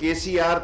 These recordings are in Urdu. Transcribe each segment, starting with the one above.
KCR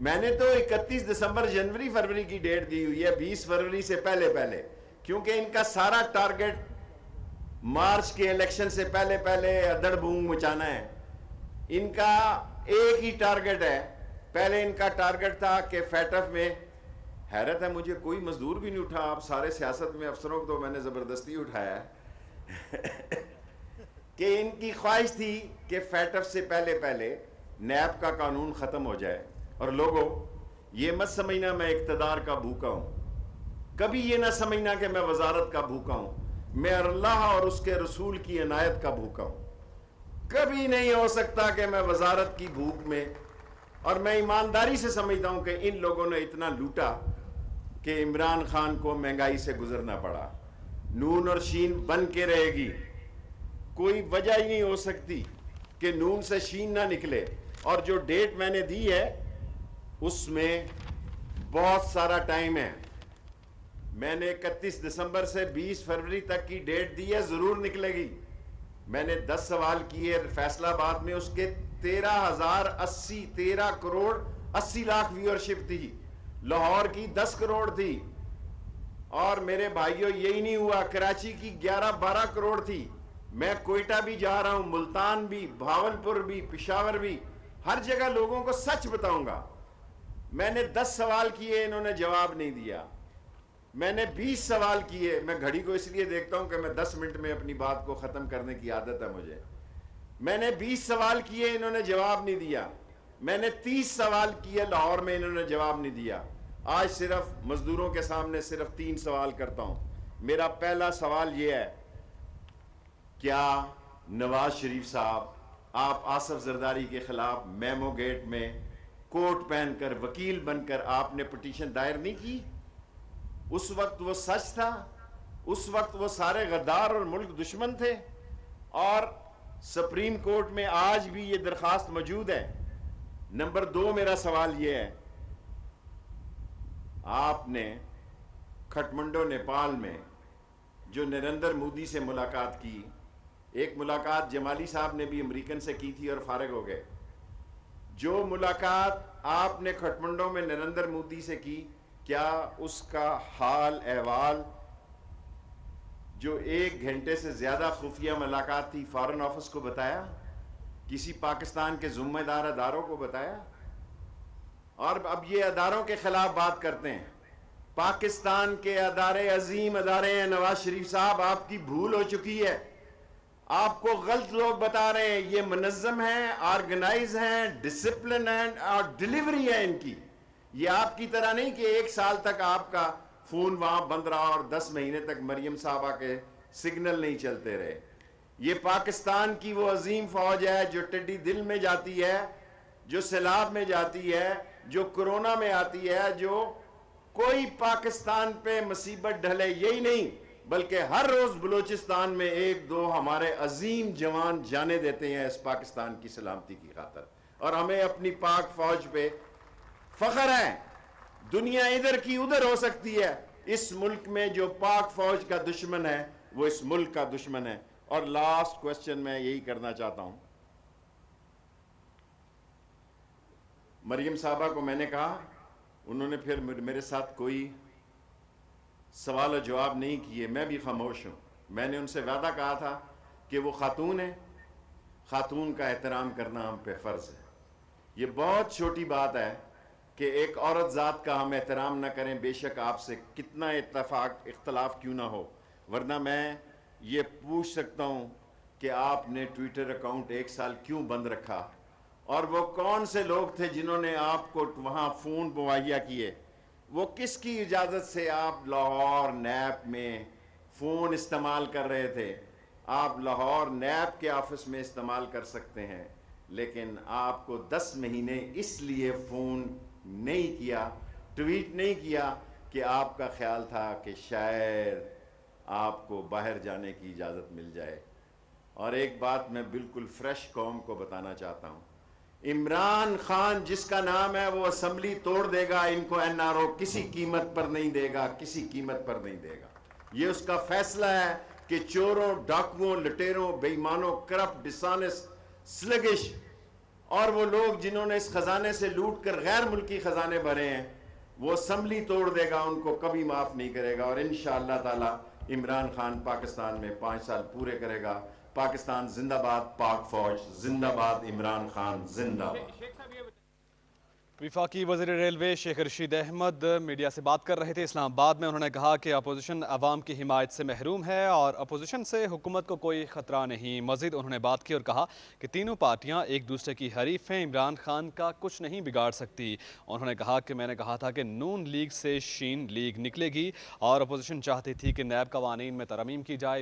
میں نے تو 31 دسمبر جنوری فروری کی ڈیٹ دی ہوئی ہے، 20 فروری سے پہلے، کیونکہ ان کا سارا ٹارگٹ مارچ کے الیکشن سے پہلے ادڑ بوم مچانا ہے۔ ان کا ایک ہی ٹارگٹ ہے، پہلے ان کا ٹارگٹ تھا کہ فیٹف میں، حیرت ہے مجھے کوئی مزدور بھی نہیں اٹھا، آپ سارے سیاست میں افسروں کو تو میں نے زبردستی اٹھایا ہے کہ ان کی خواہش تھی کہ فیٹف سے پہلے نیب کا قانون ختم ہو جائے۔ اور لوگوں یہ مت سمجھنا میں اقتدار کا بھوکا ہوں، کبھی یہ نہ سمجھنا کہ میں وزارت کا بھوکا ہوں، میں اللہ اور اس کے رسول کی عنایت کا بھوکا ہوں۔ کبھی نہیں ہو سکتا کہ میں وزارت کی بھوک میں، اور میں ایمانداری سے سمجھتا ہوں کہ ان لوگوں نے اتنا لوٹا کہ عمران خان کو مہنگائی سے گزرنا پڑا۔ نون اور شین بن کے رہے گی، کوئی وجہ ہی نہیں ہو سکتی کہ نون سے شین نہ نکلے۔ اور جو ڈیٹ میں نے دی ہے اس میں بہت سارا ٹائم ہے، میں نے 31 دسمبر سے 20 فروری تک کی ڈیٹ دی ہے، ضرور نکلے گی۔ میں نے 10 سوال کیے فیصلہ آباد میں، اس کے 13 کروڑ 80 لاکھ ویورشپ تھی، لاہور کی 10 کروڑ تھی، اور میرے بھائیوں یہی نہیں ہوا، کراچی کی 11-12 کروڑ تھی۔ میں کوئٹہ بھی جا رہا ہوں، ملتان بھی، بھاولپور بھی، پشاور بھی، ہر جگہ لوگوں کو سچ بتاؤں گا۔ میں نے 10 سوال کیے، انہوں نے جواب نہیں دیا۔ میں نے 20 سوال کیے، میں گھڑی کو اس لیے دیکھتا ہوں کہ میں 10 منٹ میں اپنی بات کو ختم کرنے کی عادت ہے مجھے۔ میں نے 20 سوال کیے، انہوں نے جواب نہیں دیا۔ میں نے 30 سوال کیے لاہور میں، انہوں نے جواب نہیں دیا۔ آج صرف مزدوروں کے سامنے صرف 3 سوال کرتا ہوں۔ میرا پہلا سوال یہ ہے، کیا نواز شریف صاحب آپ آصف زرداری کے خلاف میمو گیٹ میں کوٹ پہن کر وکیل بن کر آپ نے پٹیشن دائر نہیں کی؟ اس وقت وہ سچ تھا، اس وقت وہ سارے غدار اور ملک دشمن تھے، اور سپریم کورٹ میں آج بھی یہ درخواست موجود ہے۔ نمبر 2 میرا سوال یہ ہے، آپ نے کھٹمنڈو نیپال میں جو نریندر مودی سے ملاقات کی، ایک ملاقات جمالی صاحب نے بھی امریکن سے کی تھی اور فارغ ہو گئے، جو ملاقات آپ نے کھٹمنڈو میں نریندر مودی سے کی، کیا اس کا حال احوال جو 1 گھنٹے سے زیادہ خفیہ ملاقات تھی فارن آفس کو بتایا؟ کسی پاکستان کے ذمہ دار اداروں کو بتایا؟ اور اب یہ اداروں کے خلاف بات کرتے ہیں۔ پاکستان کے ادارے عظیم ادارے ہیں نواز شریف صاحب، آپ کی بھول ہو چکی ہے، آپ کو غلط لوگ بتا رہے ہیں، یہ منظم ہیں، آرگنائز ہیں، ڈسپلن ہیں، اور ڈیلیوری ہے ان کی۔ یہ آپ کی طرح نہیں کہ 1 سال تک آپ کا فون وہاں بند رہا اور 10 مہینے تک مریم صاحبہ کے سگنل نہیں چلتے رہے۔ یہ پاکستان کی وہ عظیم فوج ہے جو ٹڈی دل میں جاتی ہے، جو سیلاب میں جاتی ہے، جو کرونا میں آتی ہے، جو کوئی پاکستان پہ مصیبت ڈھلے یہی نہیں، بلکہ ہر روز بلوچستان میں 1-2 ہمارے عظیم جوان جانے دیتے ہیں اس پاکستان کی سلامتی کی خاطر، اور ہمیں اپنی پاک فوج پہ فخر ہے۔ دنیا ادھر کی ادھر ہو سکتی ہے، اس ملک میں جو پاک فوج کا دشمن ہے وہ اس ملک کا دشمن ہے۔ اور لاسٹ کوسچن میں یہی کرنا چاہتا ہوں، مریم صاحبہ کو میں نے کہا، انہوں نے پھر میرے ساتھ کوئی سوال و جواب نہیں کیے، میں بھی خاموش ہوں۔ میں نے ان سے وعدہ کہا تھا کہ وہ خاتون ہے، خاتون کا احترام کرنا ہم پہ فرض ہے۔ یہ بہت چھوٹی بات ہے کہ ایک عورت ذات کا ہم احترام نہ کریں، بے شک آپ سے کتنا اختلاف کیوں نہ ہو، ورنہ میں یہ پوچھ سکتا ہوں کہ آپ نے ٹویٹر اکاؤنٹ 1 سال کیوں بند رکھا، اور وہ کون سے لوگ تھے جنہوں نے آپ کو وہاں فون مہیا کیے، وہ کس کی اجازت سے آپ لاہور نیب میں فون استعمال کر رہے تھے؟ آپ لاہور نیب کے آفس میں استعمال کر سکتے ہیں، لیکن آپ کو 10 مہینے اس لیے فون نہیں کیا، ٹویٹ نہیں کیا کہ آپ کا خیال تھا کہ شاید آپ کو باہر جانے کی اجازت مل جائے۔ اور ایک بات میں بالکل فریش قوم کو بتانا چاہتا ہوں، عمران خان جس کا نام ہے وہ اسمبلی توڑ دے گا، ان کو NRO کسی قیمت پر نہیں دے گا، کسی قیمت پر نہیں دے گا۔ یہ اس کا فیصلہ ہے کہ چوروں، ڈاکوؤں، لٹیروں، بے ایمانوں، کرپٹ، ڈسانس، سلگش اور وہ لوگ جنہوں نے اس خزانے سے لوٹ کر غیر ملکی خزانے بھرے ہیں وہ اسمبلی توڑ دے گا، ان کو کبھی معاف نہیں کرے گا. اور انشاءاللہ تعالی عمران خان پاکستان میں 5 سال پورے کرے گا. پاکستان زندہ باد، پاک فوج زندہ باد، عمران خان زندہ باد. وفاقی وزیر ریلوے شیخ رشید احمد میڈیا سے بات کر رہے تھے اسلام آباد میں. انہوں نے کہا کہ اپوزیشن عوام کی حمایت سے محروم ہے اور اپوزیشن سے حکومت کو کوئی خطرہ نہیں. مزید انہوں نے بات کی اور کہا کہ تینوں پارٹیاں ایک دوسرے کی حریف ہیں، عمران خان کا کچھ نہیں بگاڑ سکتی. انہوں نے کہا کہ میں نے کہا تھا کہ نون لیگ سے شین لیگ نکلے گی اور اپوزیشن چاہتی تھی کہ نیب قوانین میں ترمیم کی جائے.